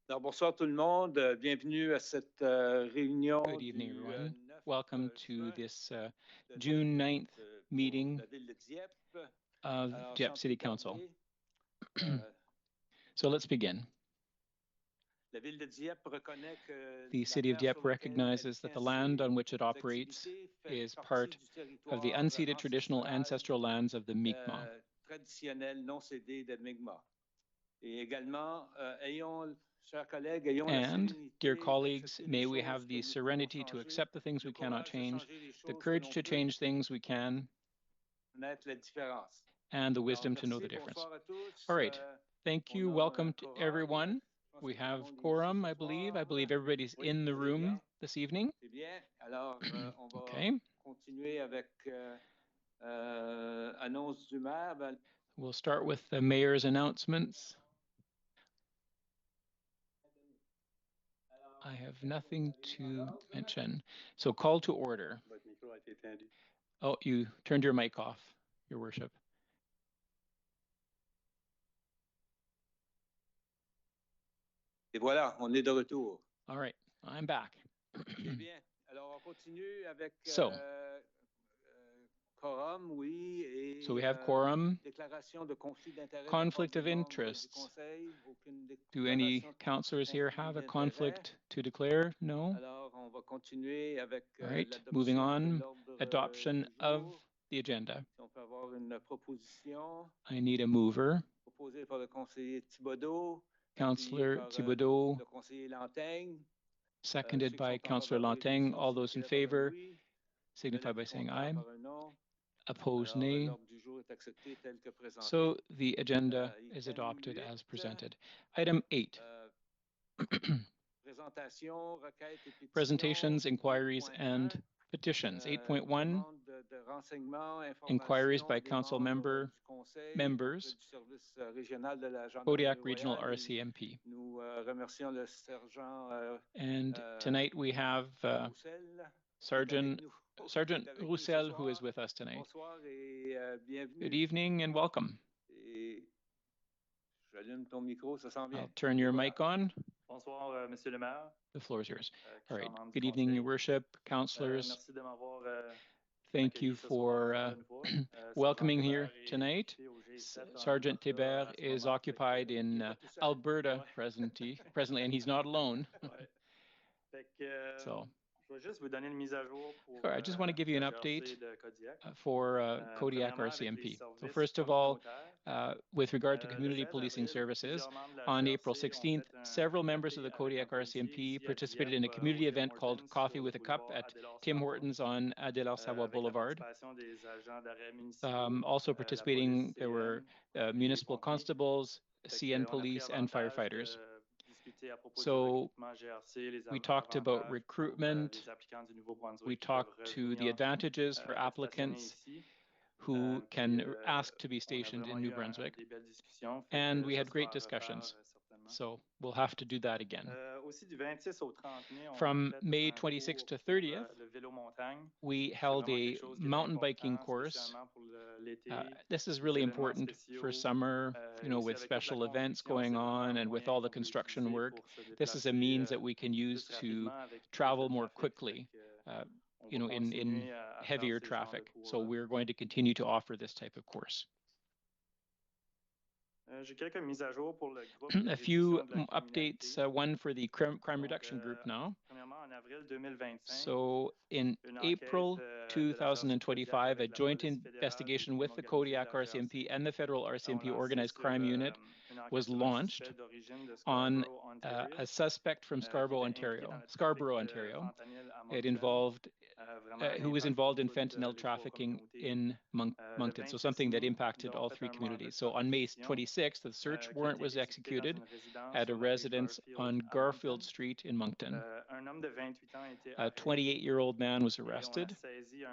Alors, bonsoir tout le monde. Bienvenue à cette réunion. Good evening, everyone. Welcome to this June 9th meeting of Dieppe City Council. So let's begin. The City of Dieppe recognizes that the land on which it operates is part of the unceded traditional ancestral lands of the Mi'kmaq. And, dear colleagues, may we have the serenity to accept the things we cannot change, the courage to change things we can, and the wisdom to know the difference. All right, thank you. Welcome to everyone. We have quorum, I believe. I believe everybody's in the room this evening. Okay. We'll start with the mayor's announcements. I have nothing to mention. So call to order. Oh, you turned your mic off, Your Worship. Et voilà, on est de retour. All right, I'm back. Bien. Alors, on continue avec So quorum, oui, et so we have quorum, déclaration de conflit d'intérêt. conflict of interests. Do any councillors here have a conflict to declare? No? Alors, on va continuer avec All right, moving on. Adoption of the agenda. Si on peut avoir une proposition. I need a mover. Proposée par le conseiller Thibodeau. Councillor Thibodeau. Le conseiller Lantaigne. Seconded by Councillor Lantaigne. All those in favor signify by saying aye. Opposed, nay. So the agenda is adopted as presented. Item 8. Presentations, inquiries, and petitions. 8.1. Inquiries by council members, Kodiak Regional RCMP. And tonight we have Sergeant Roussel, who is with us tonight. Good evening and welcome. I'll turn your mic on. Bonsoir, Monsieur le Maire. The floor is yours. All right. Good evening, Your Worship, councillors. Thank you for welcoming here tonight. Sergeant Thibert is occupied in Alberta presently, and he's not alone. So. I just want to give you an update for Kodiak RCMP. So first of all, with regard to community policing services, on April 16th, several members of the Kodiak RCMP participated in a community event called Coffee with a Cup at Tim Hortons on Adelaide-Savoie Boulevard. Also participating, there were municipal constables, CN police, and firefighters. So we talked about recruitment, we talked to the advantages for applicants who can ask to be stationed in New Brunswick, and we had great discussions. So we'll have to do that again. From May 26th to 30th, we held a mountain biking course. This is really important for summer, you know, with special events going on and with all the construction work. This is a means that we can use to travel more quickly, you know, in heavier traffic. So we're going to continue to offer this type of course. A few updates, one for the crime reduction group now. So in April 2025, a joint investigation with the Kodiak RCMP and the Federal RCMP Organized Crime Unit was launched on a suspect from Scarborough, Ontario. It involved who was involved in fentanyl trafficking in Moncton, so something that impacted all three communities. So on May 26th, the search warrant was executed at a residence on Garfield Street in Moncton. A 28-year-old man was arrested,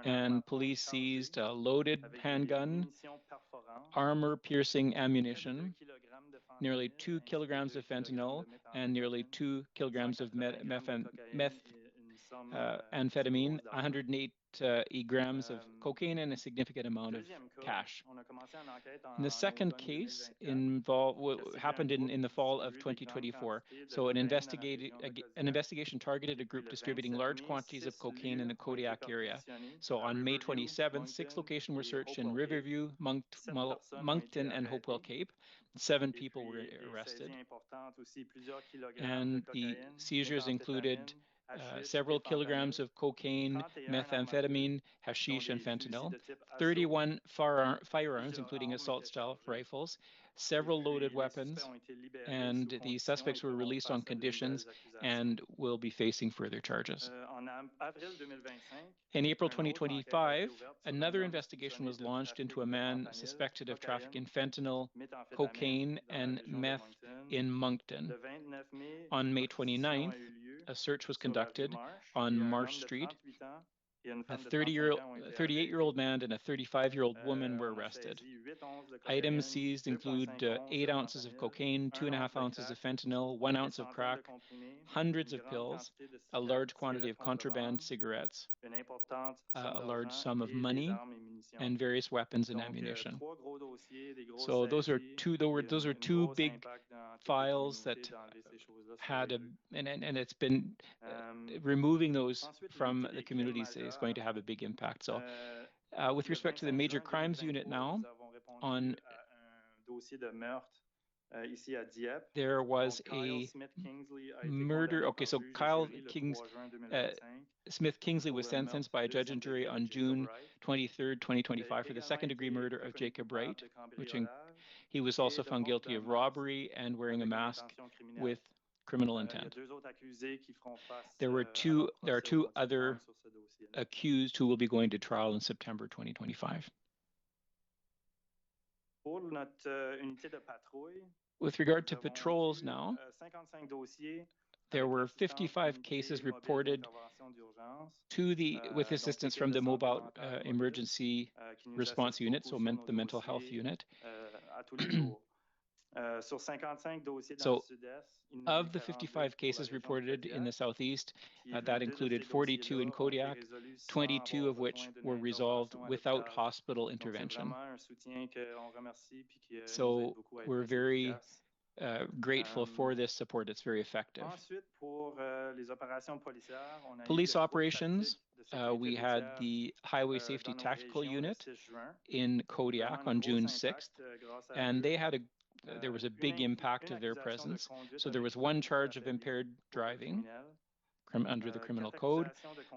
and police seized a loaded handgun, armor-piercing ammunition, nearly 2 kilograms of fentanyl, and nearly 2 kilograms of methamphetamine, 108 grams of cocaine and a significant amount of cash. And the second case happened in the fall of 2024. So an investigation targeted a group distributing large quantities of cocaine in the Kodiak area. So on May 27th, 6 locations were searched in Riverview, Moncton, and Hopewell Cape. 7 people were arrested. And the seizures included several kilograms of cocaine, methamphetamine, hashish, and fentanyl, 31 firearms, including assault-style rifles, several loaded weapons, and the suspects were released on conditions and will be facing further charges. In April 2025, another investigation was launched into a man suspected of trafficking fentanyl, cocaine, and meth in Moncton. On May 29th, a search was conducted on Marsh Street. A 38-year-old man and a 35-year-old woman were arrested. Items seized include 8 ounces of cocaine, 2.5 ounces of fentanyl, 1 ounce of crack, hundreds of pills, a large quantity of contraband cigarettes, a large sum of money, and various weapons and ammunition. So those are two big files that had and it's been removing those from the communities is going to have a big impact. So with respect to the major crimes unit now, on there was a murder. Okay, so Kyle Smith Kingsley was sentenced by a judge and jury on June 23rd, 2025 for the second-degree murder of Jacob Wright, he was also found guilty of robbery and wearing a mask with criminal intent. There are 2 other accused who will be going to trial in September 2025. With regard to patrols now, there were 55 cases reported with assistance from the Mobile Emergency Response Unit, so the mental health unit. So of the 55 cases reported in the Southeast, that included 42 in Kodiak, 22 of which were resolved without hospital intervention. So we're very grateful for this support. It's very effective. Police operations, we had the Highway Safety Tactical Unit in Kodiak on June 6th, and there was a big impact of their presence. So there was 1 charge of impaired driving under the criminal code,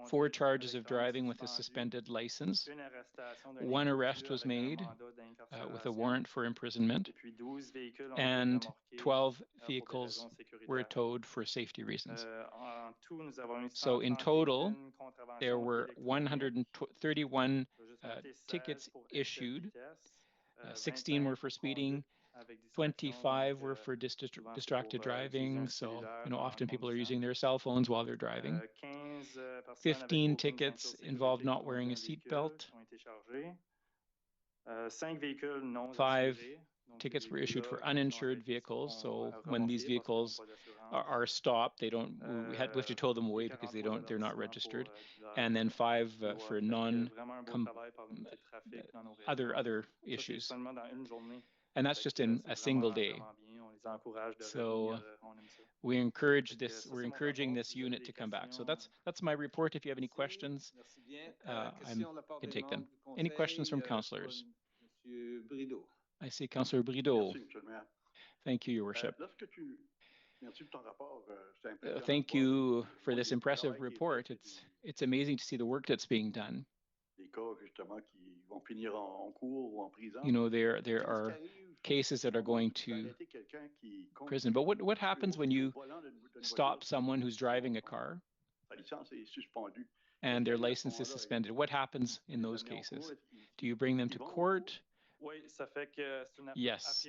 4 charges of driving with a suspended license, 1 arrest was made with a warrant for imprisonment, and 12 vehicles were towed for safety reasons. So in total, there were 131 tickets issued, 16 were for speeding, 25 were for distracted driving, so often people are using their cell phones while they're driving. 15 tickets involved not wearing a seatbelt. 5 tickets were issued for uninsured vehicles, so when these vehicles are stopped, we have to tow them away because they're not registered. And then 5 for other issues. And that's just in a single day. So we're encouraging this unit to come back. So that's my report. If you have any questions, I can take them. Any questions from councillors? I see Councillor Brideau. Thank you, Your Worship. Thank you for this impressive report. It's amazing to see the work that's being done. There are cases that are going to prison. But what happens when you stop someone who's driving a car and their license is suspended? What happens in those cases? Do you bring them to court? Yes.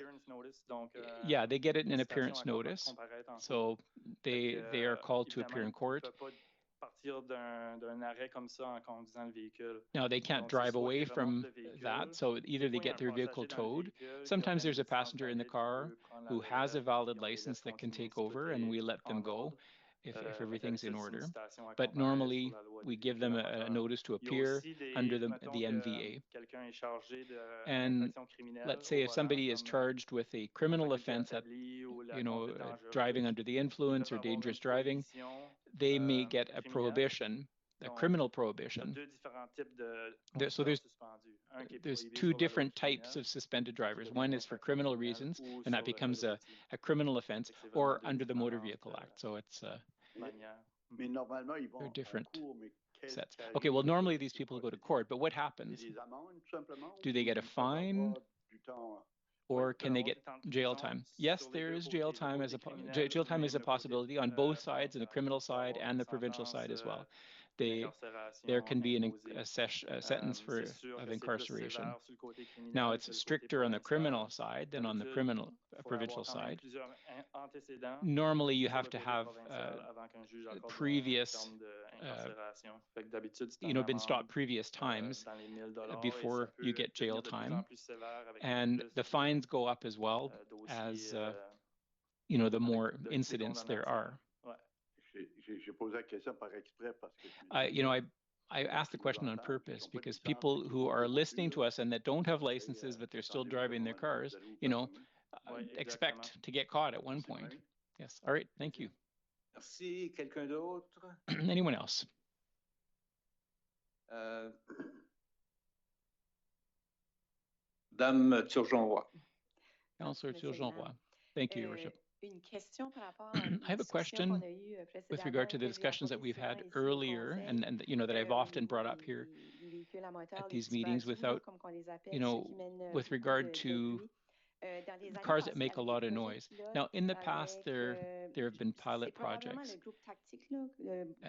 Yeah, they get an appearance notice. So they are called to appear in court. Now, they can't drive away from that, so either they get their vehicle towed. Sometimes there's a passenger in the car who has a valid license that can take over, and we let them go. if everything's in order. But normally, we give them a notice to appear under the NVA. And let's say if somebody is charged with a criminal offense at, driving under the influence or dangerous driving, they may get a prohibition, a criminal prohibition. So there's two different types of suspended drivers. One is for criminal reasons, and that becomes a criminal offense, or under the Motor Vehicle Act. So it's they're different sets. Okay, well, normally these people go to court, but what happens? Do they get a fine? Or can they get jail time? Yes, there is jail time as a possibility on both sides, in the criminal side and the provincial side as well. There can be a sentence of incarceration. Now, it's stricter on the criminal side than on the provincial side. Normally, you have to have previous, been stopped previous times before you get jail time. And the fines go up as well as, the more incidents there are. I asked the question on purpose because people who are listening to us and that don't have licenses, but they're still driving their cars, expect to get caught at one point. Yes. All right. Thank you. Merci. Quelqu'un d'autre? Anyone else? Dame Turgeon-Roy. Councillor Turgeon-Roy. Thank you, Your Worship. I have a question with regard to the discussions that we've had earlier and that I've often brought up here at these meetings with regard to cars that make a lot of noise. Now, in the past, there have been pilot projects.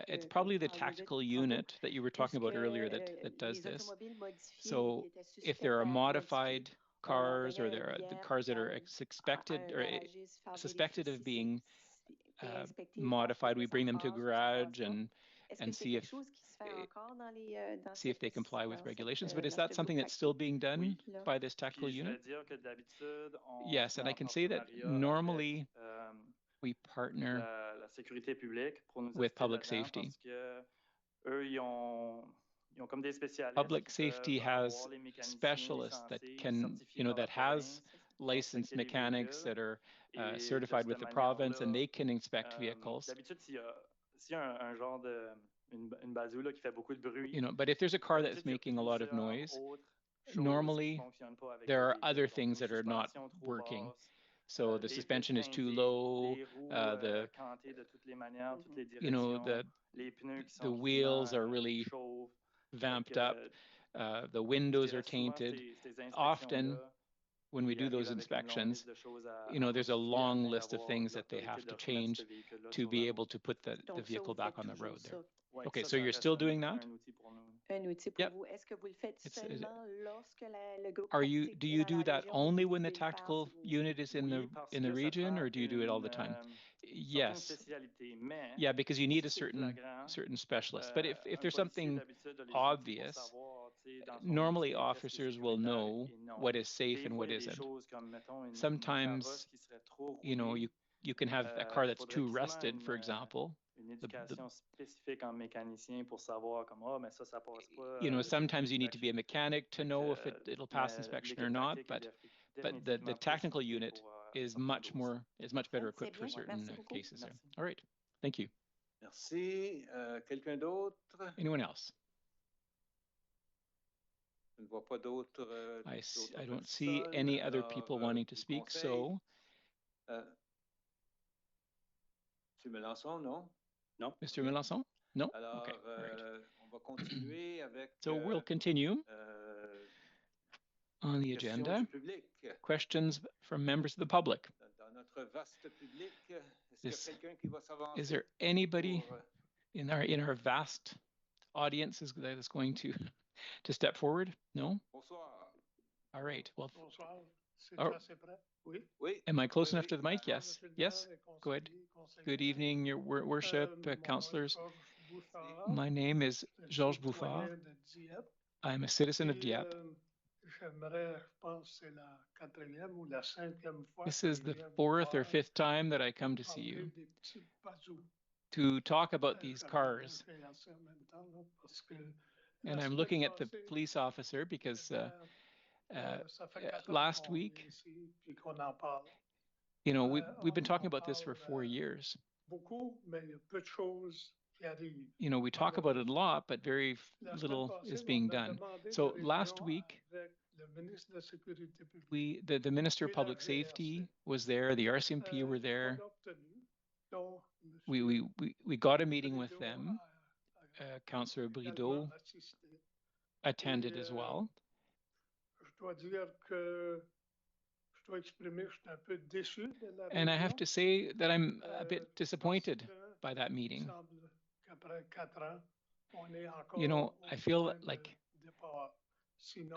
It's probably the tactical unit that you were talking about earlier that does this. So if there are modified cars or there are the cars that are suspected of being modified, we bring them to garage and see if they comply with regulations. But is that something that's still being done by this tactical unit? Yes, and I can say that normally we partner with public safety. Public safety has specialists that can, that has licensed mechanics that are certified with the province, and they can inspect vehicles. But if there's a car that's making a lot of noise, normally there are other things that are not working. So the suspension is too low, the wheels are really vamped up, the windows are tainted. Often when we do those inspections, there's a long list of things that they have to change to be able to put the vehicle back on the road there. Okay, so you're still doing that? Yep. Do you do that only when the tactical unit is in the region, or do you do it all the time? Yes. Yeah, because you need a certain specialist. But if there's something obvious, normally officers will know what is safe and what isn't. Sometimes, you can have a car that's too rusted, for example. Sometimes you need to be a mechanic to know if it'll pass inspection or not, but the technical unit is much better equipped for certain cases there. All right, thank you. Merci. Quelqu'un d'autre? Anyone else? Je ne vois pas d'autres. I don't see any other people wanting to speak, so. Monsieur Mélenchon, non? No. Mr. Mélenchon? No? Alors, okay, right. On va continuer avec, so we'll continue on the agenda. Questions from members of the public. Dans notre vaste public, is there anybody in our vast audience that is going to step forward? No? Bonsoir. All right. Well, Bonsoir. Am I close enough to the mic? Yes. Yes. Go ahead. Good evening, Your Worship, councillors. My name is Georges Bouffard. I'm a citizen of Dieppe. This is the 4th or 5th time that I come to see you. to talk about these cars. And I'm looking at the police officer because last week, you know, we've been talking about this for 4 years. You know, we talk about it a lot, but very little is being done. So last week, the Minister of Public Safety was there, the RCMP were there. We got a meeting with them. Councillor Brideau attended as well. And I have to say that I'm a bit disappointed by that meeting. You know, I feel like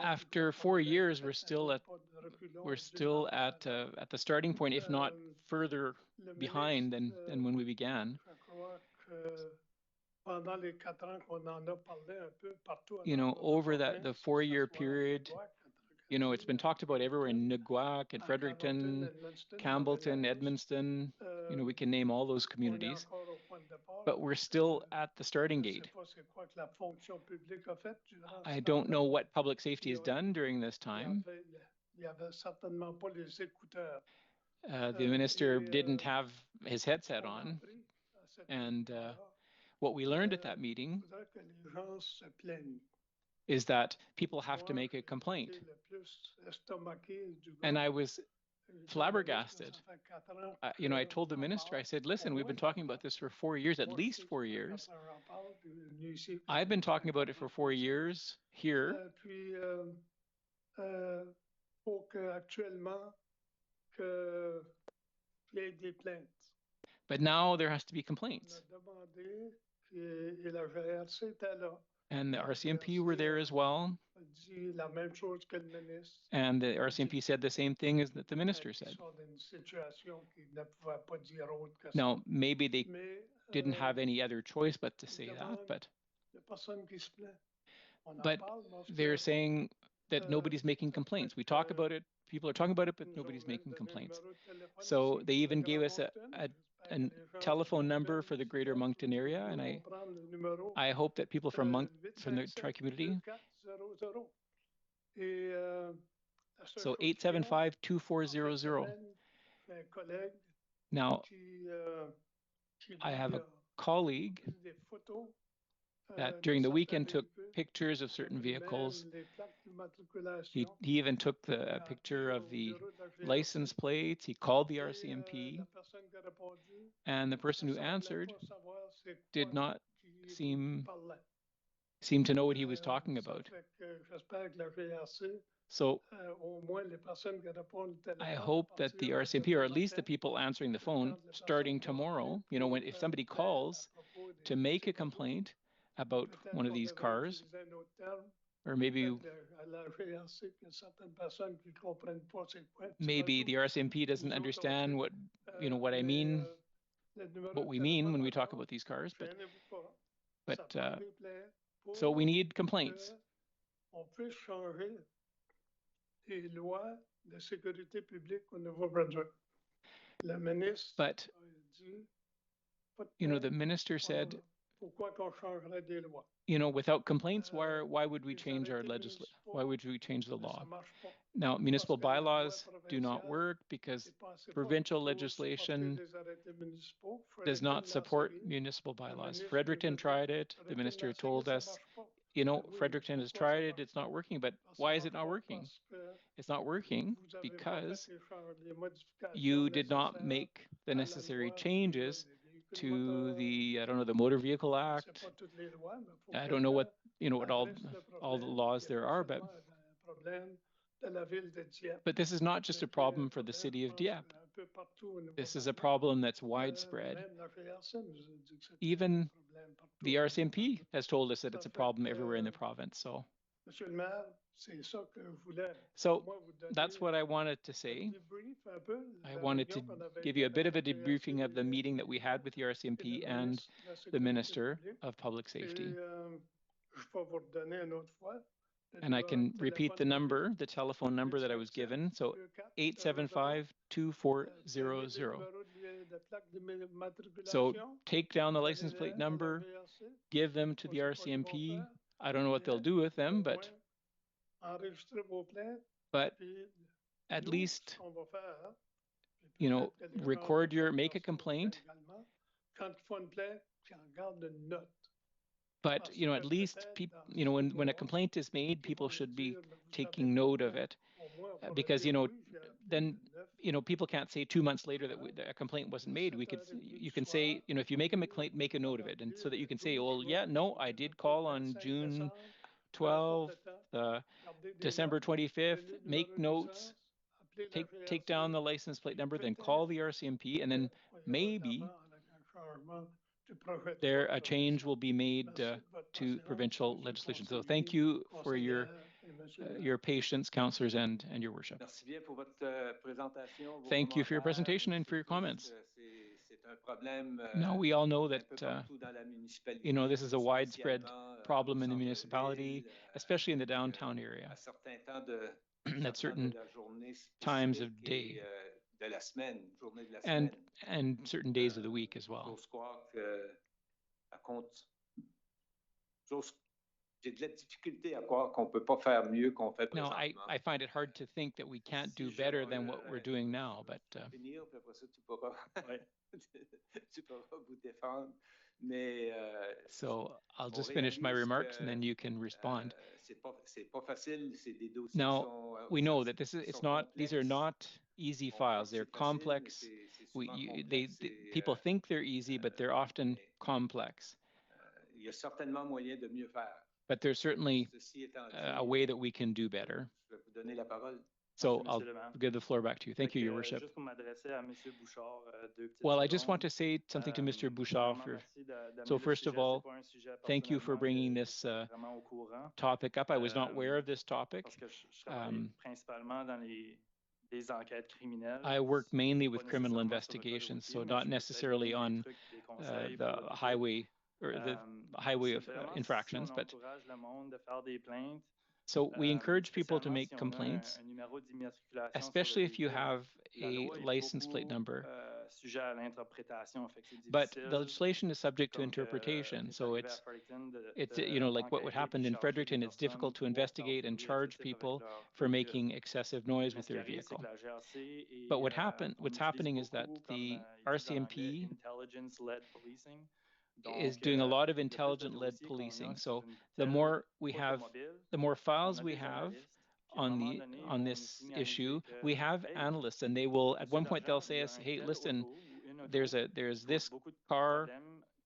after 4 years, we're still at the starting point, if not further behind than when we began. You know, over the 4-year period, you know, it's been talked about everywhere in Nugguac and Fredericton, Campbellton, Edmundston. You know, we can name all those communities, but we're still at the starting gate. I don't know what public safety has done during this time. The minister didn't have his headset on, and what we learned at that meeting is that people have to make a complaint. And I was flabbergasted. You know, I told the minister, I said, listen, we've been talking about this for 4 years, at least 4 years. I've been talking about it for 4 years here. But now there has to be complaints. And the RCMP were there as well. And the RCMP said the same thing as that the minister said. Now, maybe they didn't have any other choice but to say that, but they're saying that nobody's making complaints. We talk about it, people are talking about it, but nobody's making complaints. So they even gave us a telephone number for the Greater Moncton area, and I hope that people from the tri-community. So 875-2400. Now, I have a colleague that during the weekend took pictures of certain vehicles. He even took the picture of the license plates. He called the RCMP, and the person who answered did not seem to know what he was talking about. So I hope that the RCMP, or at least the people answering the phone, starting tomorrow, you know, when if somebody calls to make a complaint about one of these cars, or maybe the RCMP doesn't understand what, you know, what I mean, what we mean when we talk about these cars, but so we need complaints. But, you know, the minister said, you know, without complaints, why would we change our legislation? Why would we change the law? Now, municipal bylaws do not work because provincial legislation does not support municipal bylaws. Fredericton tried it. The minister told us, you know, Fredericton has tried it. It's not working. But why is it not working? It's not working because you did not make the necessary changes to the, I don't know, the Motor Vehicle Act. I don't know what, you know, what all the laws there are, but this is not just a problem for the city of Dieppe. This is a problem that's widespread. Even the RCMP has told us that it's a problem everywhere in the province. So that's what I wanted to say. I wanted to give you a bit of a debriefing of the meeting that we had with the RCMP and the Minister of Public Safety. And I can repeat the number, the telephone number that I was given. So 875-2400. So take down the license plate number, give them to the RCMP. I don't know what they'll do with them, but at least, you know, make a complaint. But, you know, at least people, you know, when a complaint is made, people should be taking note of it, because, you know, then, you know, people can't say 2 months later that a complaint wasn't made. You can say, you know, if you make a complaint, make a note of it, and so that you can say, well, yeah, no, I did call on June 12th, December 25th, make notes, take down the license plate number, then call the RCMP, and then maybe a change will be made to provincial legislation. So thank you for your patience, councillors, and your worship. Thank you for your presentation and for your comments. Now, we all know that you know, this is a widespread problem in the municipality, especially in the downtown area, at certain times of day and certain days of the week as well. Now, I find it hard to think that we can't do better than what we're doing now, but so I'll just finish my remarks and then you can respond. Now, we know that these are not easy files. They're complex. People think they're easy, but they're often complex. But there's certainly a way that we can do better. So I'll give the floor back to you. Thank you, Your Worship. Well, I just want to say something to Mr. Bouchard. So first of all, thank you for bringing this topic up. I was not aware of this topic. I work mainly with criminal investigations, so not necessarily on the highway or the highway of infractions, but so we encourage people to make complaints, especially if you have a license plate number. But the legislation is subject to interpretation, so it's you know, like what happened in Fredericton. It's difficult to investigate and charge people for making excessive noise with their vehicle. But what's happening is that the RCMP is doing a lot of intelligent-led policing. So the more files we have on this issue, we have analysts, and they will, at one point, they'll say us, hey, listen, there's this car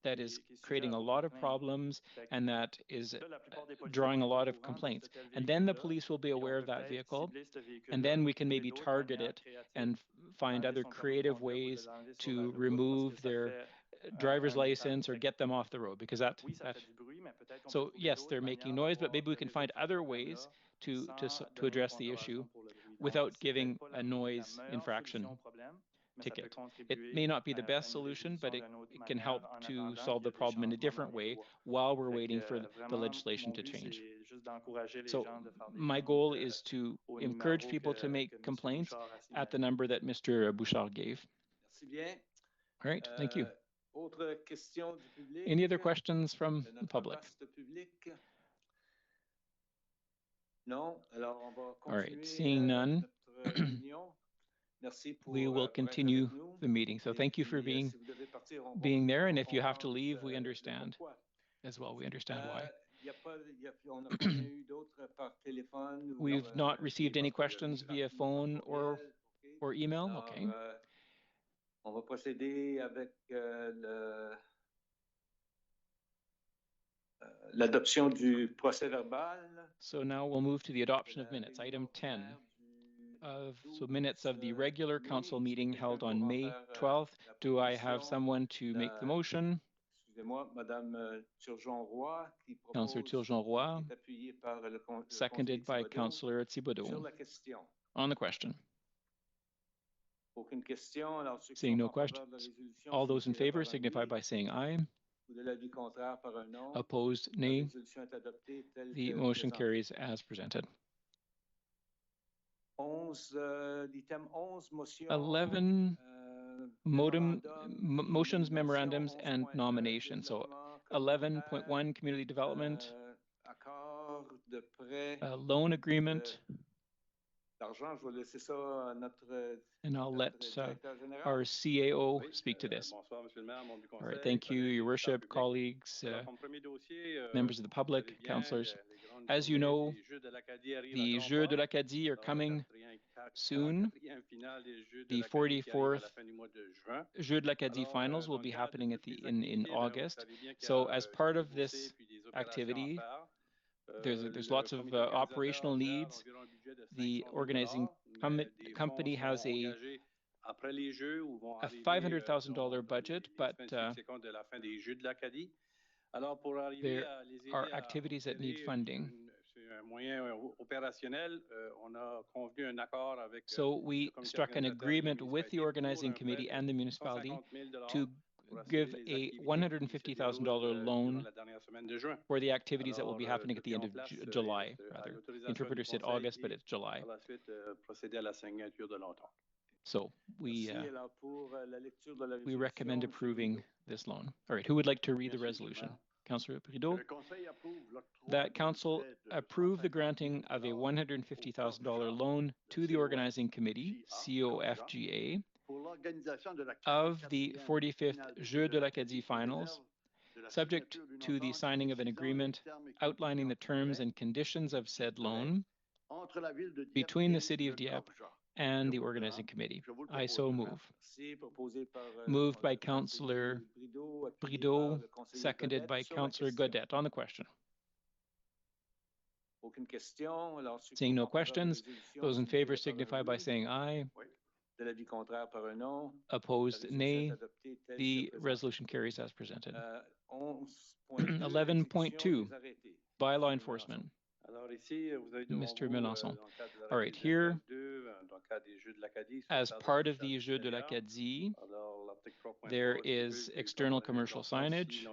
that is creating a lot of problems and that is drawing a lot of complaints. And then the police will be aware of that vehicle, and then we can maybe target it and find other creative ways to remove their driver's license or get them off the road, because so yes, they're making noise, but maybe we can find other ways to address the issue without giving a noise infraction ticket. It may not be the best solution, but it can help to solve the problem in a different way while we're waiting for the legislation to change. So my goal is to encourage people to make complaints at the number that Mr. Bouchard gave. All right, thank you. Any other questions from the public? All right, seeing none, we will continue the meeting. So thank you for being there, and if you have to leave, we understand as well. We understand why. We've not received any questions via phone or email. Okay. On va procéder avec l'adoption du procès verbal. So now we'll move to the adoption of minutes. Item 10 so minutes of the regular council meeting held on May 12th. Do I have someone to make the motion? Councillor Turgeon-Roy, seconded by Councillor Thibodeau. On the question. Seeing no questions, all those in favor signify by saying aye. Opposed, nay. The motion carries as presented. 11 motions, memorandums, and nominations. So 11.1, community development, loan agreement, and I'll let our CAO speak to this. All right, thank you, Your Worship, colleagues, members of the public, councillors. As you know, the Jeux de l'Acadie are coming soon. The 44th Jeux de l'Acadie finals will be happening in August. So as part of this activity, there's lots of operational needs. The organizing company has a $500,000 budget, but there are activities that need funding. So we struck an agreement with the organizing committee and the municipality to give a $150,000 loan for the activities that will be happening at the end of July, rather. The interpreter said August, but it's July. So we recommend approving this loan. All right, who would like to read the resolution? Councillor Brideau. That council approve the granting of a $150,000 loan to the organizing committee, COFGA, of the 45th Jeux de l'Acadie finals, subject to the signing of an agreement outlining the terms and conditions of said loan between the City of Dieppe and the organizing committee. I so move. Moved by Councillor Brideau, seconded by Councillor Godet. On the question. Seeing no questions, those in favor signify by saying aye. Opposed, nay. The resolution carries as presented. 11.2, bylaw enforcement. Mr. Melançon. All right, here, as part of the Jeux de l'Acadie, there is external commercial signage.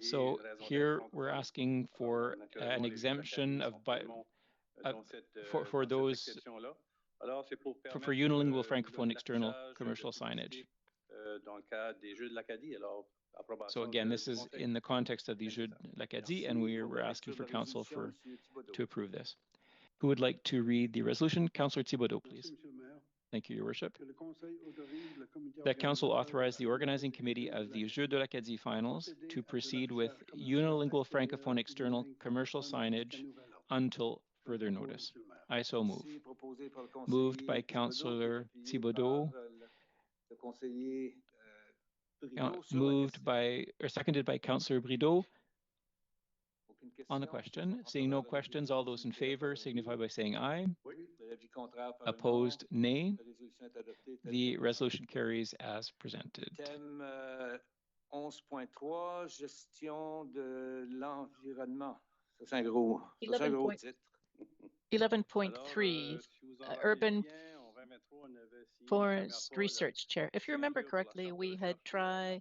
So here we're asking for an exemption of for those for unilingual francophone external commercial signage. So again, this is in the context of the Jeux de l'Acadie, and we're asking for council to approve this. Who would like to read the resolution? Councillor Thibodeau, please. Thank you, Your Worship. That council authorized the organizing committee of the Jeux de l'Acadie finals to proceed with unilingual francophone external commercial signage until further notice. I so move. Moved by Councillor Thibodeau. Seconded by Councillor Brideau. On the question, seeing no questions, all those in favor signify by saying aye. Opposed, nay. The resolution carries as presented. 11.3, gestion de l'environnement. 11.3, urban forest research chair. If you remember correctly, we had tried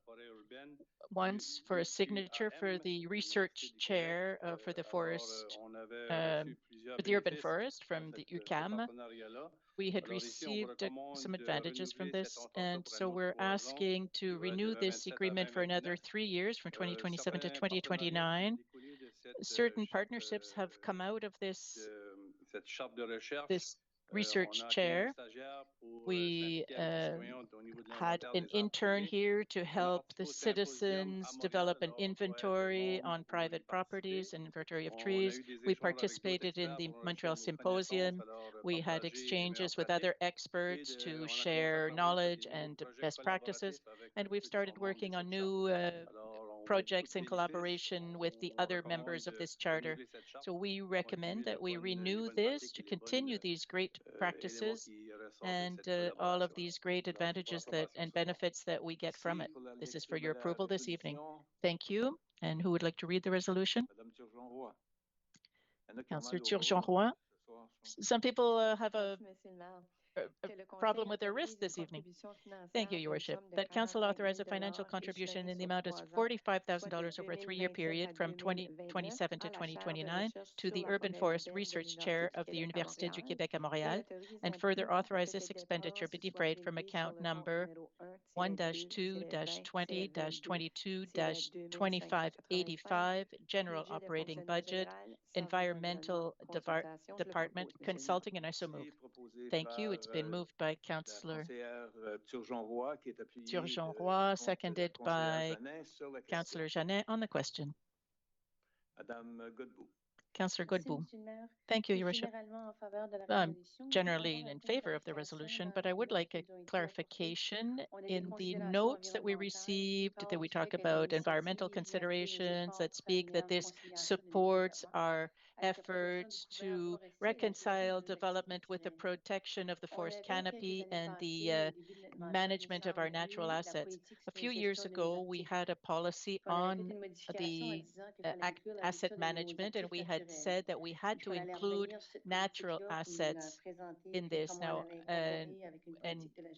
once for a signature for the research chair for the forest, for the urban forest from the UQAM. We had received some advantages from this, and so we're asking to renew this agreement for another 3 years, from 2027 to 2029. Certain partnerships have come out of this research chair. We had an intern here to help the citizens develop an inventory on private properties, an inventory of trees. We participated in the Montreal Symposium. We had exchanges with other experts to share knowledge and best practices. And we've started working on new projects in collaboration with the other members of this charter. So we recommend that we renew this to continue these great practices and all of these great advantages and benefits that we get from it. This is for your approval this evening. Thank you. And who would like to read the resolution? Councillor Turgeon-Roy. Some people have a problem with their wrist this evening. Thank you, Your Worship. That Council authorize a financial contribution in the amount of $45,000 over a 3-year period from 2027 to 2029 to the Urban Forest Research Chair of the Université du Québec à Montréal, and further authorize this expenditure be defrayed from account number 1-2-20-22-2585, General Operating Budget, Environmental Department, Consulting, and I so move. Thank you. It's been moved by Councillor Turgeon-Roy, seconded by Councillor Jeannet on the question. Councillor Godbout. Thank you, Your Worship. I'm generally in favor of the resolution, but I would like a clarification. In the notes that we received, that we talk about environmental considerations, that speak that this supports our efforts to reconcile development with the protection of the forest canopy and the management of our natural assets. A few years ago, we had a policy on the asset management, and we had said that we had to include natural assets in this now, and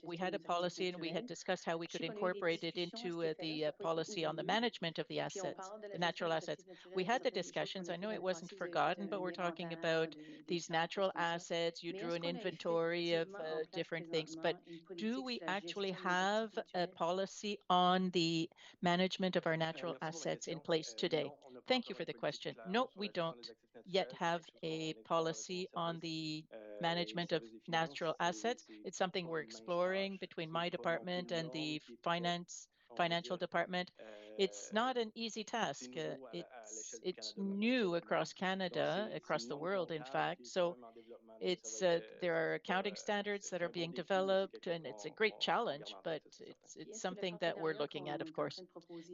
we had a policy, and we had discussed how we could incorporate it into the policy on the management of the assets, the natural assets. We had the discussions. I know it wasn't forgotten, but we're talking about these natural assets. You drew an inventory of different things, but do we actually have a policy on the management of our natural assets in place today? Thank you for the question. No, we don't yet have a policy on the management of natural assets. It's something we're exploring between my department and the financial department. It's not an easy task. It's new across Canada, across the world, in fact. So there are accounting standards that are being developed, and it's a great challenge, but it's something that we're looking at, of course.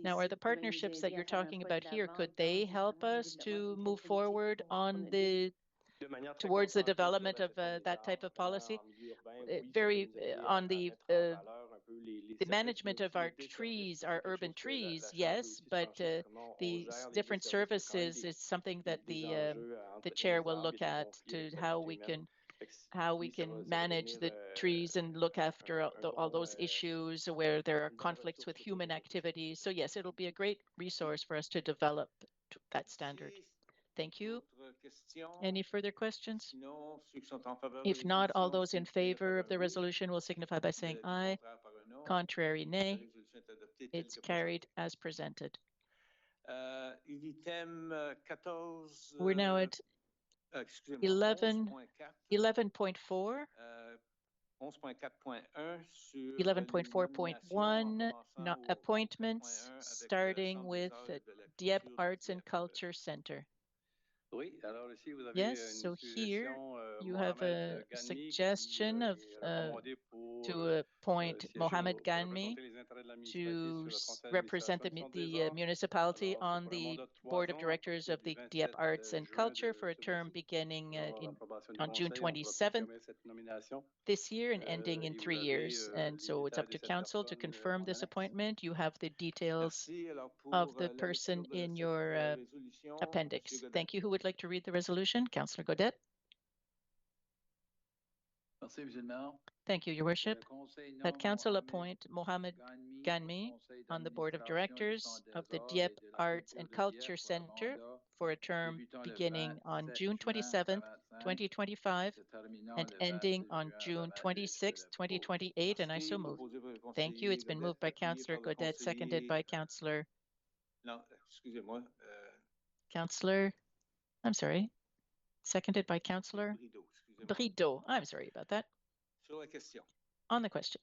Now, are the partnerships that you're talking about here, could they help us to move forward on towards the development of that type of policy? On the management of our trees, our urban trees, yes, but the different services is something that the chair will look at to how we can manage the trees and look after all those issues where there are conflicts with human activities. So yes, it'll be a great resource for us to develop that standard. Thank you. Any further questions? If not, all those in favor of the resolution will signify by saying aye. Contrary, nay. It's carried as presented. We're now at 11.4. 11.4.1, appointments, starting with Dieppe Arts and Culture Center. Yes, so here you have a suggestion of to appoint Mohamed Ganmi to represent the municipality on the board of directors of the Dieppe Arts and Culture for a term beginning on June 27th this year and ending in 3 years. And so it's up to council to confirm this appointment. You have the details of the person in your appendix. Thank you. Who would like to read the resolution? Councillor Gaudette. Thank you, Your Worship. That council appoint Mohamed Ganmi on the board of directors of the Dieppe Arts and Culture Center for a term beginning on June 27th, 2025 and ending on June 26th, 2028, and I so move. Thank you. It's been moved by Councillor Gaudette, seconded by Councillor seconded by Councillor Brideau. I'm sorry about that. On the question.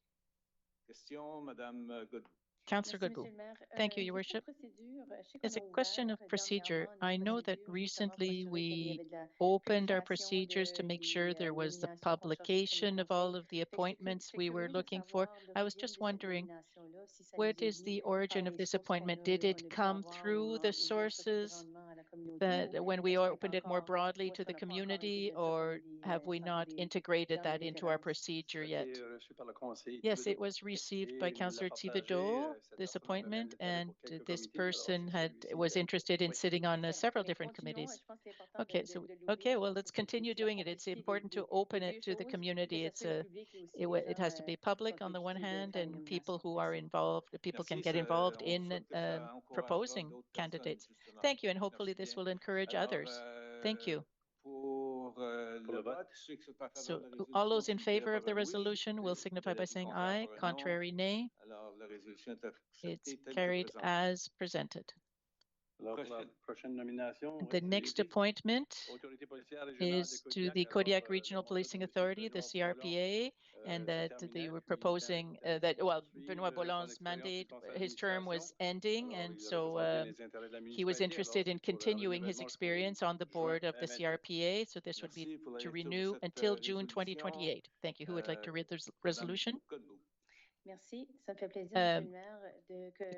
Councillor Godbout. Thank you, Your Worship. It's a question of procedure. I know that recently we opened our procedures to make sure there was the publication of all of the appointments we were looking for. I was just wondering, what is the origin of this appointment? Did it come through the sources that when we opened it more broadly to the community, or have we not integrated that into our procedure yet? Yes, it was received by Councillor Thibodeau, this appointment, and this person was interested in sitting on several different committees. Okay, well, let's continue doing it. It's important to open it to the community. It has to be public on the one hand, and people who are involved, people can get involved in proposing candidates. Thank you, and hopefully this will encourage others. Thank you. So all those in favor of the resolution will signify by saying aye. Contrary, nay. It's carried as presented. The next appointment is to the Kodiak Regional Policing Authority, the CRPA, and that they were proposing Benoit Bolland's mandate, his term was ending, and so he was interested in continuing his experience on the board of the CRPA, so this would be to renew until June 2028. Thank you. Who would like to read the resolution?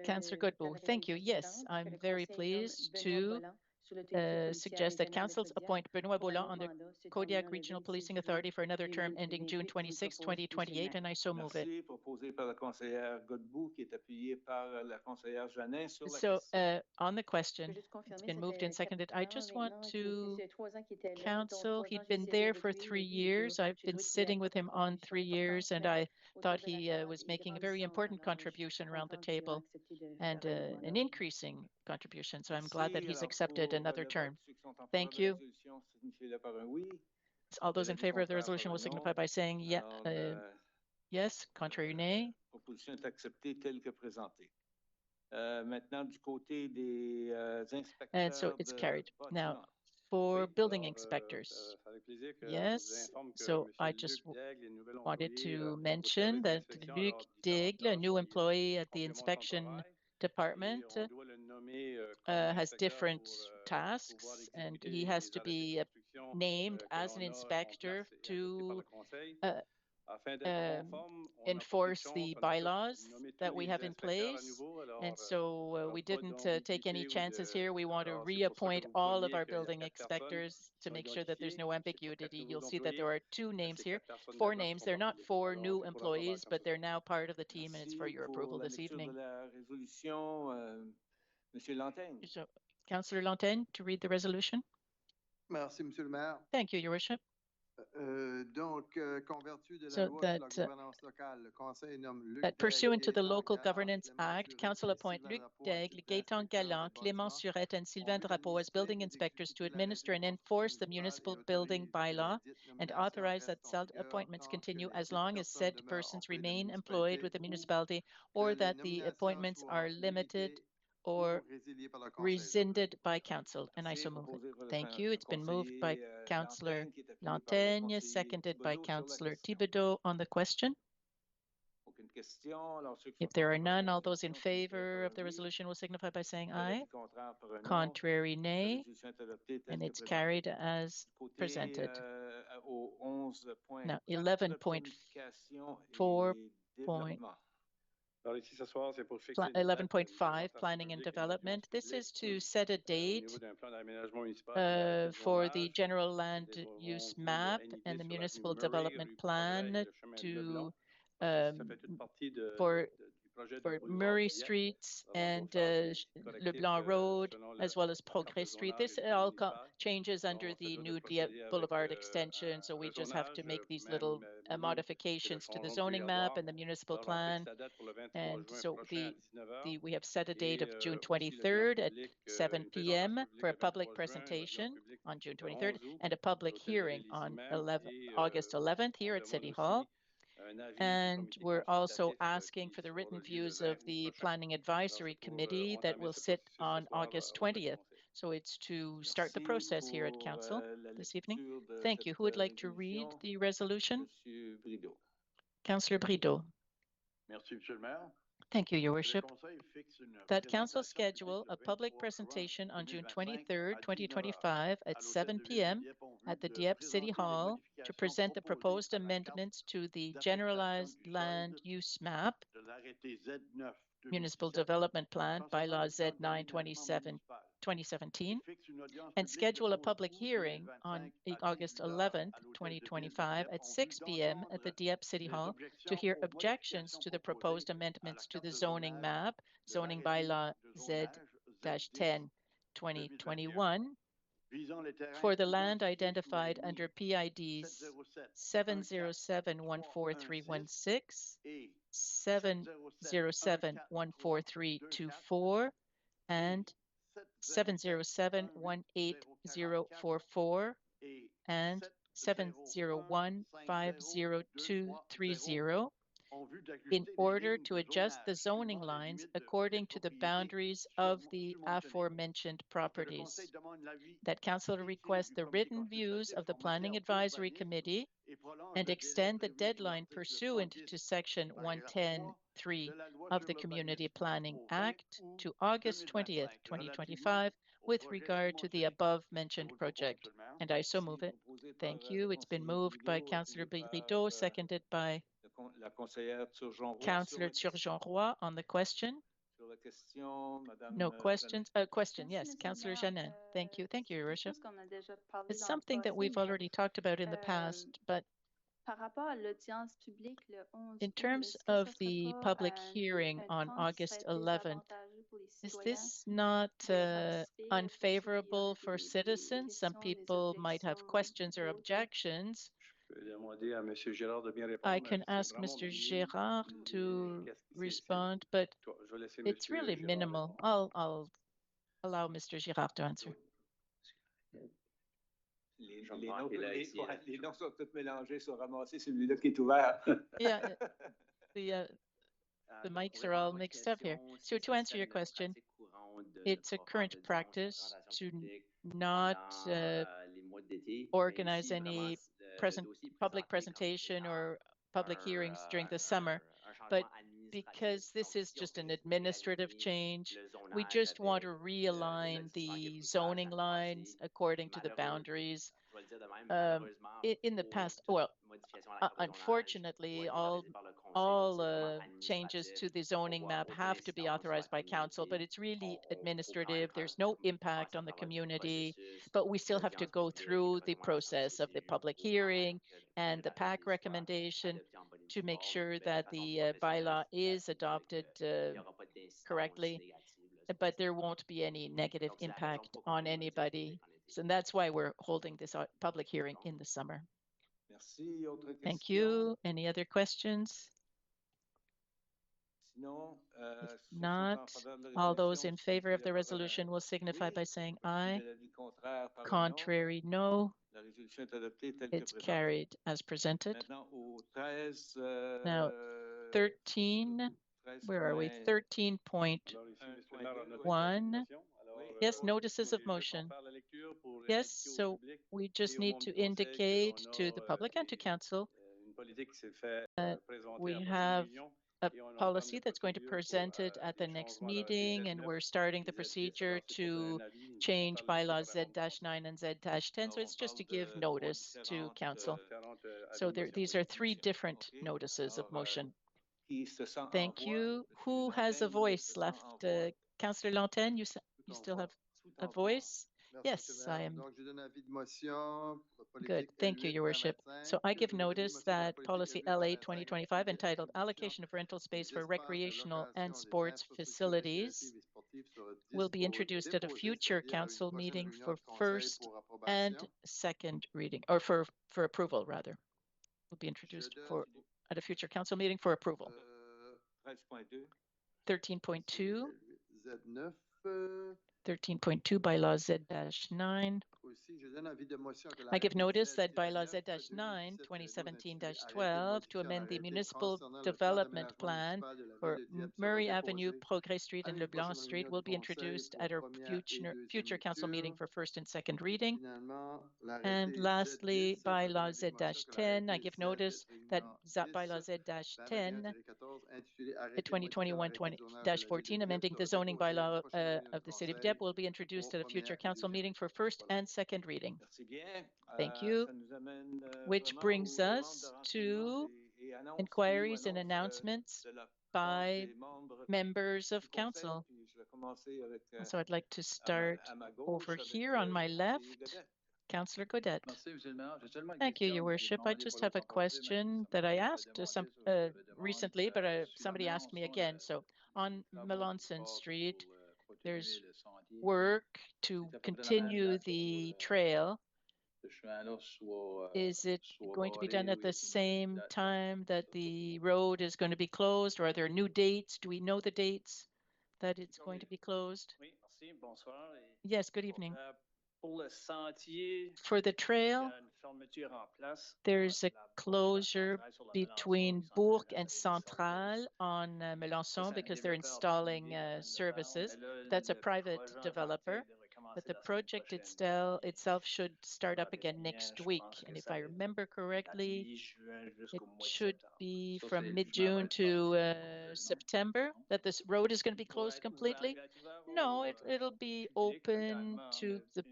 Councillor Godbout, thank you. Yes, I'm very pleased to suggest that councils appoint Benoit Bolland on the Kodiak Regional Policing Authority for another term ending June 26, 2028, and I so move it. So on the question, it's been moved and seconded. I just want to counsel, he'd been there for 3 years. I've been sitting with him on 3 years, and I thought he was making a very important contribution around the table and an increasing contribution. So I'm glad that he's accepted another term. Thank you. All those in favor of the resolution will signify by saying yes. Contrary, nay. And so it's carried. Now, for building inspectors, yes. So I just wanted to mention that Luc Digle, a new employee at the inspection department, has different tasks, and he has to be named as an inspector to enforce the bylaws that we have in place. And so we didn't take any chances here. We want to reappoint all of our building inspectors to make sure that there's no ambiguity. You'll see that there are 2 names here, 4 names. They're not 4 new employees, but they're now part of the team, and it's for your approval this evening. So, Councillor Lantagne, to read the resolution. Merci, Monsieur le Maire. Thank you, Your Worship. So that pursuant to the Local Governance Act, Council appoint Luc Daigle, Gaëtan Galland, Clément Surette, and Sylvain Drapeau as building inspectors to administer and enforce the municipal building bylaw, and authorize that said appointments continue as long as said persons remain employed with the municipality, or that the appointments are limited or rescinded by council, and I so move it. Thank you. It's been moved by Councillor Lantagne, seconded by Councillor Thibodeau on the question. If there are none, all those in favor of the resolution will signify by saying aye. Contrary, nay, and it's carried as presented. Now, 11.5, Planning and Development. This is to set a date for the general land use map and the municipal development plan to for Murray Streets and Leblanc Road, as well as Progrès Street. This all changes under the new Dieppe Boulevard extension, so we just have to make these little modifications to the zoning map and the municipal plan. And so we have set a date of June 23rd at 7 p.m. for a public presentation on June 23rd and a public hearing on August 11th here at City Hall. And we're also asking for the written views of the Planning Advisory Committee that will sit on August 20th. So it's to start the process here at Council this evening. Thank you. Who would like to read the resolution? Councillor Brideau. Thank you, Your Worship. That Council schedule a public presentation on June 23rd, 2025 at 7 p.m. at the Dieppe City Hall to present the proposed amendments to the Generalized Land Use Map Municipal Development Plan, Bylaw Z9 2017, and schedule a public hearing on August 11th, 2025 at 6 p.m. at the Dieppe City Hall to hear objections to the proposed amendments to the zoning map, zoning bylaw Z-10 2021, for the land identified under PIDs 707-14316, 707-14324, and 707-18044, and 701-50230, in order to adjust the zoning lines according to the boundaries of the aforementioned properties. That Council requests the written views of the Planning Advisory Committee and extend the deadline pursuant to Section 110(3) of the Community Planning Act to August 20th, 2025, with regard to the above-mentioned project. And I so move it. Thank you. It's been moved by Councillor Bilodeau, seconded by Councillor Turgeon-Roy on the question. No questions? Question, yes. Councillor Jeannin. Thank you. Thank you, Your Worship. It's something that we've already talked about in the past, but in terms of the public hearing on August 11th, is this not unfavorable for citizens? Some people might have questions or objections. I can ask Mr. Gérard to respond, but it's really minimal. I'll allow Mr. Gérard to answer. Les noms sont tous mélangés, sont ramassés, celui-là qui est ouvert. Yeah, the mics are all mixed up here. So to answer your question, it's a current practice to not organize any public presentation or public hearings during the summer. But because this is just an administrative change, we just want to realign the zoning lines according to the boundaries. In the past, well, unfortunately, all changes to the zoning map have to be authorized by council, but it's really administrative. There's no impact on the community, but we still have to go through the process of the public hearing and the PAC recommendation to make sure that the bylaw is adopted correctly, but there won't be any negative impact on anybody. So that's why we're holding this public hearing in the summer. Thank you. Any other questions? If not, all those in favor of the resolution will signify by saying aye. Contrary, no. It's carried as presented. Now, 13, where are we? 13.1. Yes, notices of motion. Yes, so we just need to indicate to the public and to council that we have a policy that's going to be presented at the next meeting, and we're starting the procedure to change bylaws Z-9 and Z-10. So it's just to give notice to council. So these are three different notices of motion. Thank you. Who has a voice left? Councillor Lantin, you still have a voice? Yes, I am. Good. Thank you, Your Worship. So I give notice that Policy LA 2025 entitled Allocation of Rental Space for Recreational and Sports Facilities will be introduced at a future council meeting for first and second reading, or for approval, rather. Will be introduced at a future council meeting for approval. 13.2. 13.2 bylaw Z-9. I give notice that bylaw Z-9 2017-12 to amend the municipal development plan for Murray Avenue, Progrès Street, and Leblanc Street will be introduced at our future council meeting for first and second reading. And lastly, bylaw Z-10, I give notice that bylaw Z-10 2021-14, amending the zoning bylaw of the City of Dieppe, will be introduced at a future council meeting for first and second reading. Thank you. Which brings us to inquiries and announcements by members of council. So I'd like to start over here on my left. Councillor Godet. Thank you, Your Worship. I just have a question that I asked recently, but somebody asked me again. So on Melanson Street, there's work to continue the trail. Is it going to be done at the same time that the road is going to be closed, or are there new dates? Do we know the dates that it's going to be closed? Yes, good evening. For the trail, there's a closure between Bourg and Centrale on Melançon because they're installing services. That's a private developer, but the project itself should start up again next week. And if I remember correctly, it should be from mid-June to September that this road is going to be closed completely. No, it'll be open to the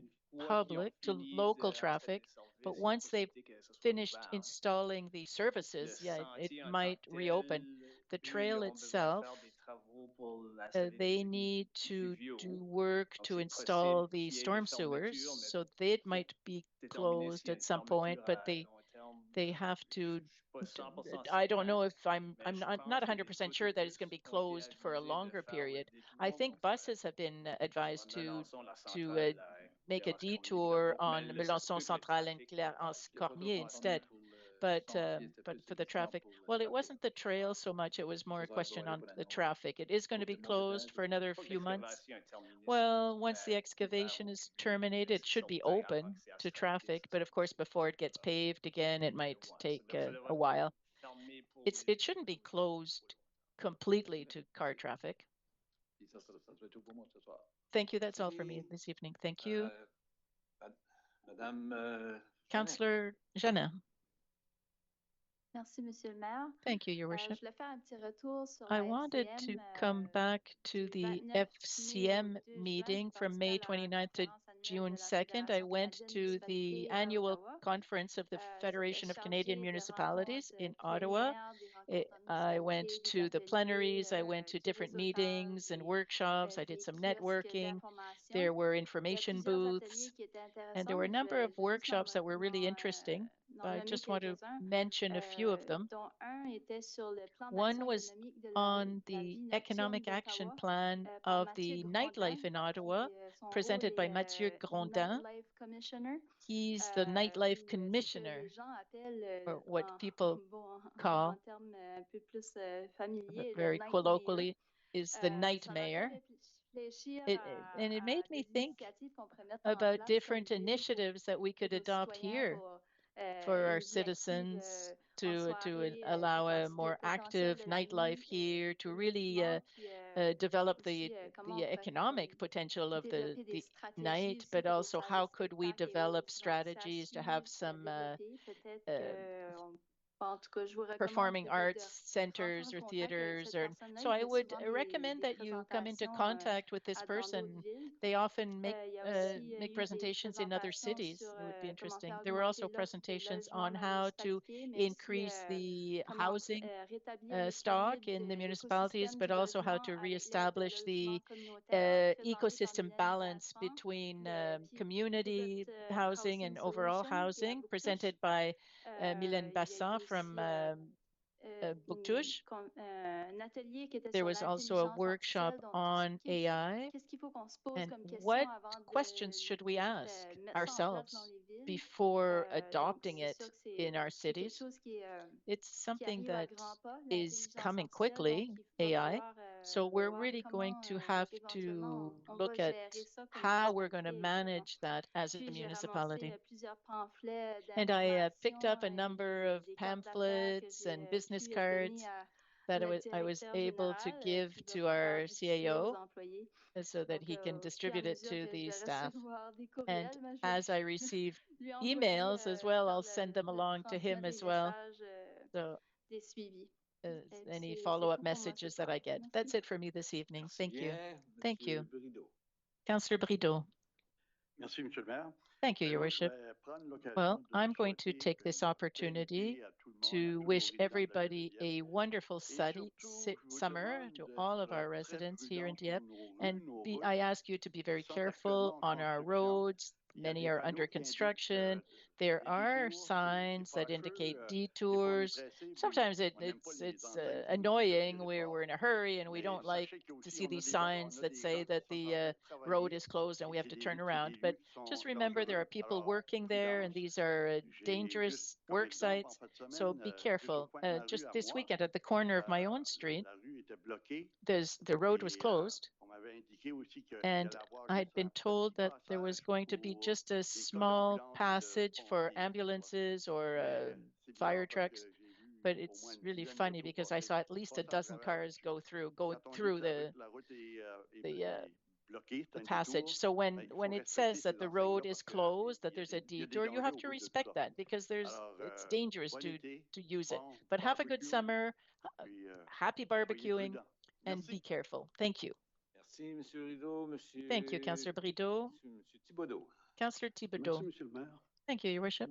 public, to local traffic, but once they've finished installing the services, yeah, it might reopen. The trail itself, they need to do work to install the storm sewers, so they might be closed at some point, but they have to. I don't know if I'm not 100% sure that it's going to be closed for a longer period. I think buses have been advised to make a detour on Melançon Centrale and Claire-en-Cormier instead. But for the traffic, well, it wasn't the trail so much. It was more a question on the traffic. It is going to be closed for another few months. Well, once the excavation is terminated, it should be open to traffic. But of course, before it gets paved again, it might take a while. It shouldn't be closed completely to car traffic. Thank you. That's all for me this evening. Thank you. Councillor Jeannin. Merci, Monsieur le Maire. Thank you, Your Worship. Je voulais faire un petit retour sur I la wanted to come back to the FCM meeting from May 29th to June 2nd. I went to the annual conference of the Federation of Canadian Municipalities in Ottawa. I went to the plenaries, I went to different meetings and workshops, I did some networking, there were information booths, and there were a number of workshops that were really interesting. I just want to mention a few of them. One was on the economic action plan of the nightlife in Ottawa, presented by Mathieu Grondin. He's the nightlife commissioner, or what people call, very colloquially, is the night mayor. And it made me think about different initiatives that we could adopt here for our citizens to allow a more active nightlife here, to really develop the economic potential of the night, but also how could we develop strategies to have some performing arts centers or theaters. So I would recommend that you come into contact with this person. They often make presentations in other cities. It would be interesting. There were also presentations on how to increase the housing stock in the municipalities, but also how to reestablish the ecosystem balance between community housing and overall housing, presented by Mylène Bassin from Bouctouche. There was also a workshop on AI. And what questions should we ask ourselves before adopting it in our cities? It's something that is coming quickly, AI. So we're really going to have to look at how we're going to manage that as a municipality. And I picked up a number of pamphlets and business cards that I was able to give to our CAO so that he can distribute it to the staff. And as I receive emails as well, I'll send them along to him as well. So any follow-up messages that I get. That's it for me this evening. Thank you. Thank you. Councillor Brideau. Merci, Monsieur le Maire. Thank you, Your Worship. Well, I'm going to take this opportunity to wish everybody a wonderful summer, to all of our residents here in Dieppe. And I ask you to be very careful on our roads. Many are under construction. There are signs that indicate detours. Sometimes it's annoying where we're in a hurry and we don't like to see these signs that say that the road is closed and we have to turn around. But just remember, there are people working there, and these are dangerous work sites. So be careful. Just this weekend, at the corner of my own street, the road was closed, and I'd been told that there was going to be just a small passage for ambulances or fire trucks. But it's really funny because I saw at least a dozen cars go through the passage. So when it says that the road is closed, that there's a detour, you have to respect that because it's dangerous to use it. But have a good summer, happy barbecuing, and be careful. Thank you. Merci, Monsieur Rideau. Monsieur... Thank you, Councillor Brideau. Monsieur Thibodeau. Councillor Thibodeau. Thank you, Your Worship.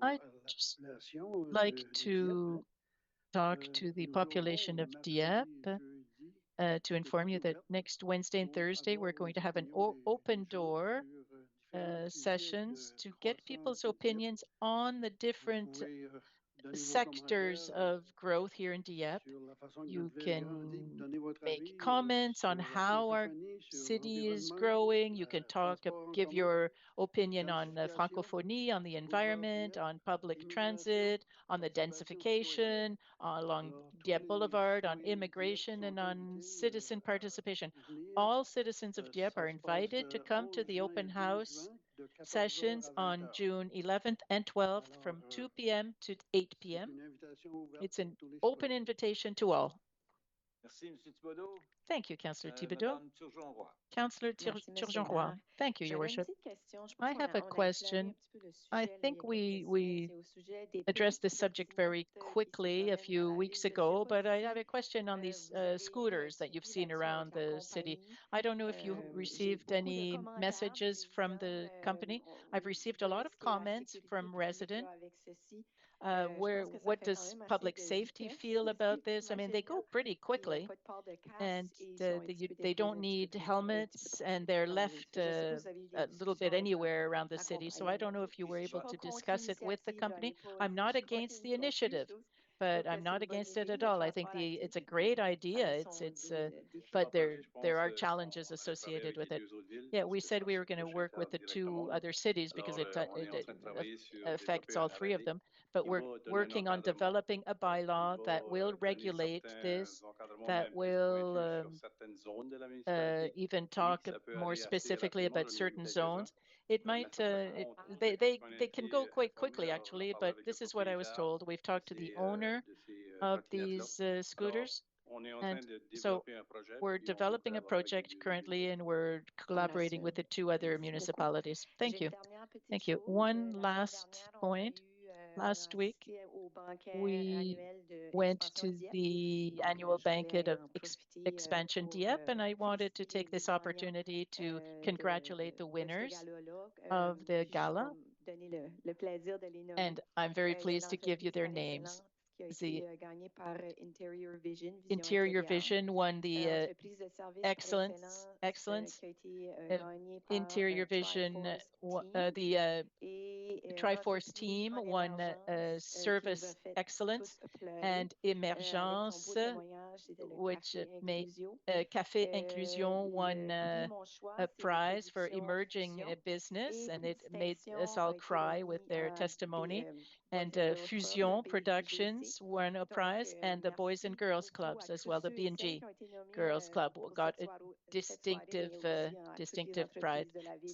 I'd just like to talk to the population of Dieppe to inform you that next Wednesday and Thursday, we're going to have an open door sessions to get people's opinions on the different sectors of growth here in Dieppe. You can make comments on how our city is growing. You can give your opinion on francophonie, on the environment, on public transit, on the densification, along Dieppe Boulevard, on immigration, and on citizen participation. All citizens of Dieppe are invited to come to the open house sessions on June 11th and 12th from 2 p.m. to 8 p.m. It's an open invitation to all. Merci, Monsieur Thibodeau. Thank you, Councillor Thibodeau. Councillor Turgeon-Roy. Thank you, Your Worship. I have a question. I think we addressed this subject very quickly a few weeks ago, but I have a question on these scooters that you've seen around the city. I don't know if you received any messages from the company. I've received a lot of comments from residents. What does public safety feel about this? I mean, they go pretty quickly, and they don't need helmets, and they're left a little bit anywhere around the city. So I don't know if you were able to discuss it with the company. I'm not against the initiative, but I'm not against it at all. I think it's a great idea. But there are challenges associated with it. Yeah, we said we were going to work with the two other cities because it affects all three of them. But we're working on developing a bylaw that will regulate this, that will even talk more specifically about certain zones. It might, they can go quite quickly, actually, but this is what I was told. We've talked to the owner of these scooters, and so we're developing a project currently, and we're collaborating with the two other municipalities. Thank you. Thank you. One last point. Last week, we went to the annual banquet of Expansion Dieppe, and I wanted to take this opportunity to congratulate the winners of the gala. And I'm very pleased to give you their names. The Interior Vision won the excellence. Interior Vision, the Triforce team won service excellence, and Emergence, which made Café Inclusion, won a prize for emerging business, and it made us all cry with their testimony. And Fusion Productions won a prize, and the Boys and Girls Clubs as well. The B&G Girls Club got a distinctive prize.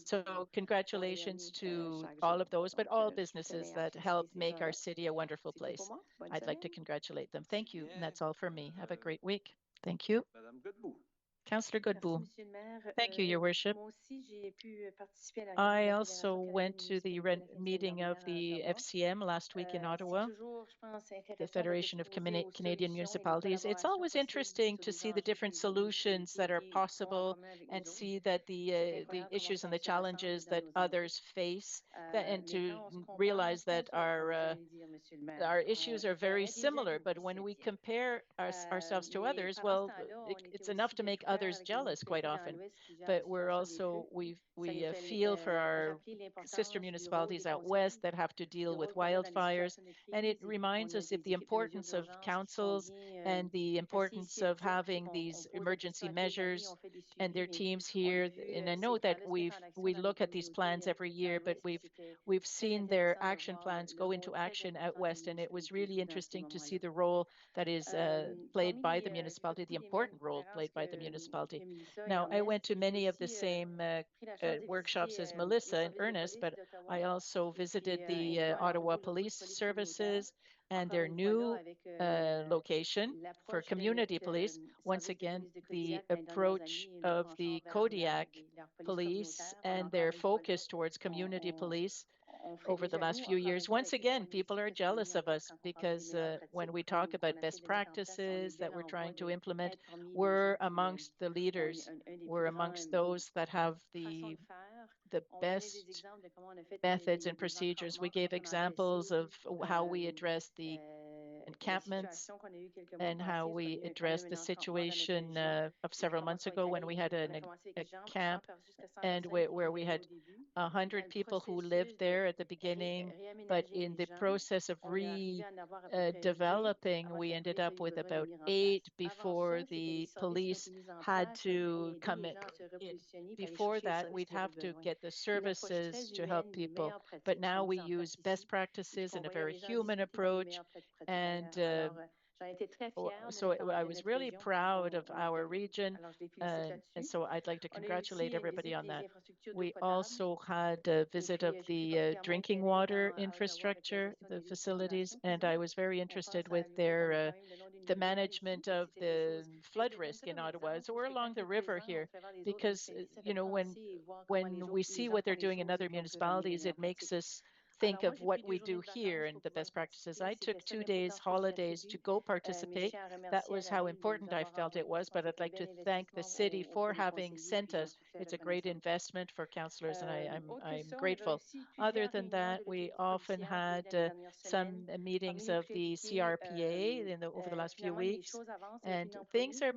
So congratulations to all of those, but all businesses that help make our city a wonderful place. I'd like to congratulate them. Thank you. And that's all for me. Have a great week. Thank you. Madame Godbout. Councillor Godbout. Thank you, Your Worship. I also went to the meeting of the FCM last week in Ottawa, the Federation of Canadian Municipalities. It's always interesting to see the different solutions that are possible and see that the issues and the challenges that others face, and to realize that our issues are very similar, but when we compare ourselves to others, well, it's enough to make others jealous quite often. But we're also, we feel for our sister municipalities out west that have to deal with wildfires. And it reminds us of the importance of councils and the importance of having these emergency measures and their teams here. And I know that we look at these plans every year, but we've seen their action plans go into action out west, and it was really interesting to see the role that is played by the municipality, the important role played by the municipality. Now, I went to many of the same workshops as Melissa and Ernest, but I also visited the Ottawa Police Services and their new location for community police. Once again, the approach of the Kodiak police and their focus towards community police over the last few years. Once again, people are jealous of us because when we talk about best practices that we're trying to implement, we're amongst the leaders. We're amongst those that have the best methods and procedures. We gave examples of how we address the encampments and how we addressed the situation of several months ago when we had a camp and where we had 100 people who lived there at the beginning, but in the process of redeveloping, we ended up with about 8 before the police had to come in. Before that, we'd have to get the services to help people, but now we use best practices and a very human approach, and so I was really proud of our region, and so I'd like to congratulate everybody on that. We also had a visit of the drinking water infrastructure, the facilities, and I was very interested with their the management of the flood risk in Ottawa. So we're along the river here because, you know, when we see what they're doing in other municipalities, it makes us think of what we do here and the best practices. I took 2 days holidays to go participate. That was how important I felt it was, but I'd like to thank the city for having sent us. It's a great investment for councillors, and I'm grateful. Other than that, we often had some meetings of the CRPA over the last few weeks, and things are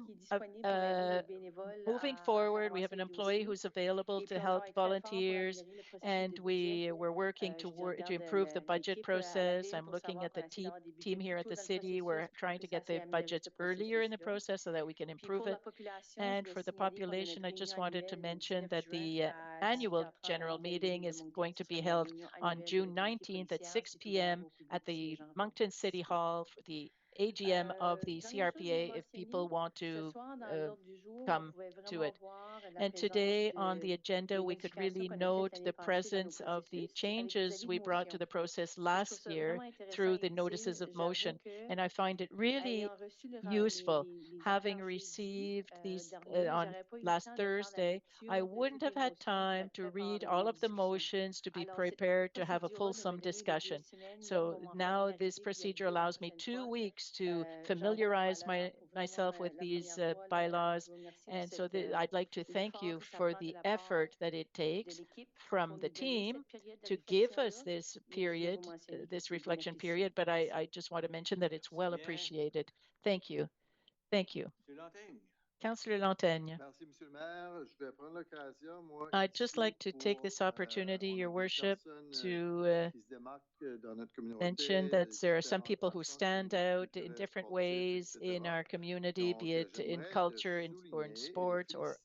moving forward. We have an employee who's available to help volunteers, and we're working to improve the budget process. I'm looking at the team here at the city. We're trying to get the budgets earlier in the process so that we can improve it. And for the population, I just wanted to mention that the annual general meeting is going to be held on June 19th at 6 p.m. at the Moncton City Hall for the AGM of the CRPA if people want to come to it. And today on the agenda, we could really note the presence of the changes we brought to the process last year through the notices of motion. And I find it really useful. Having received these on last Thursday, I wouldn't have had time to read all of the motions to be prepared to have a fulsome discussion. So now this procedure allows me 2 weeks to familiarize myself with these bylaws. And so I'd like to thank you for the effort that it takes from the team to give us this period, this reflection period. But I just want to mention that it's well appreciated. Thank you. Thank you. Councillor Lantaigne. I'd just like to take this opportunity, Your Worship, to mention that there are some people who stand out in different ways in our community, be it in culture or in sports or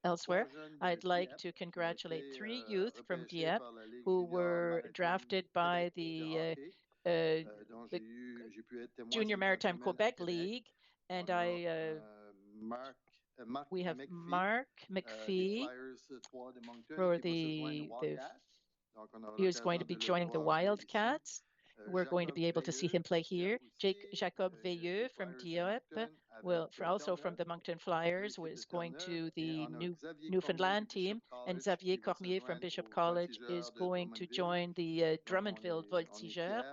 elsewhere. I'd like to congratulate 3 youth from Dieppe who were drafted by the Junior Maritime Quebec League, and we have Mark McPhee for he was going to be joining the Wildcats, we're going to be able to see him play here. Jacob Veilleux from Dieppe, also from the Moncton Flyers, was going to the Newfoundland team, and Xavier Cormier from Bishop College is going to join the Drummondville Voltigeurs.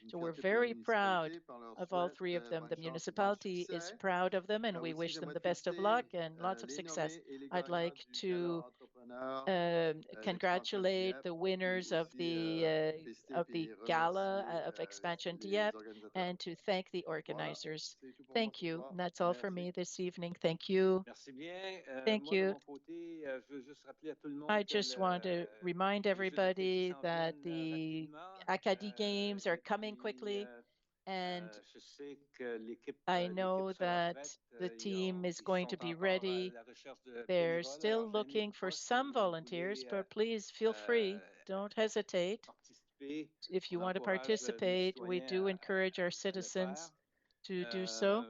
So we're very proud of all three of them. The municipality is proud of them, and we wish them the best of luck and lots of success. I'd like to congratulate the winners of the gala of Expansion Dieppe and to thank the organizers. Thank you. And that's all for me this evening. Thank you. Thank you. I just want to remind everybody that the Acadie Games are coming quickly, and I know that the team is going to be ready. They're still looking for some volunteers, but please feel free. Don't hesitate. If you want to participate, we do encourage our citizens to do so.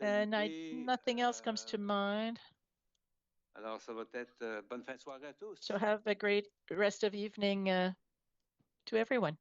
And nothing else comes to mind. So have a great rest of evening to everyone.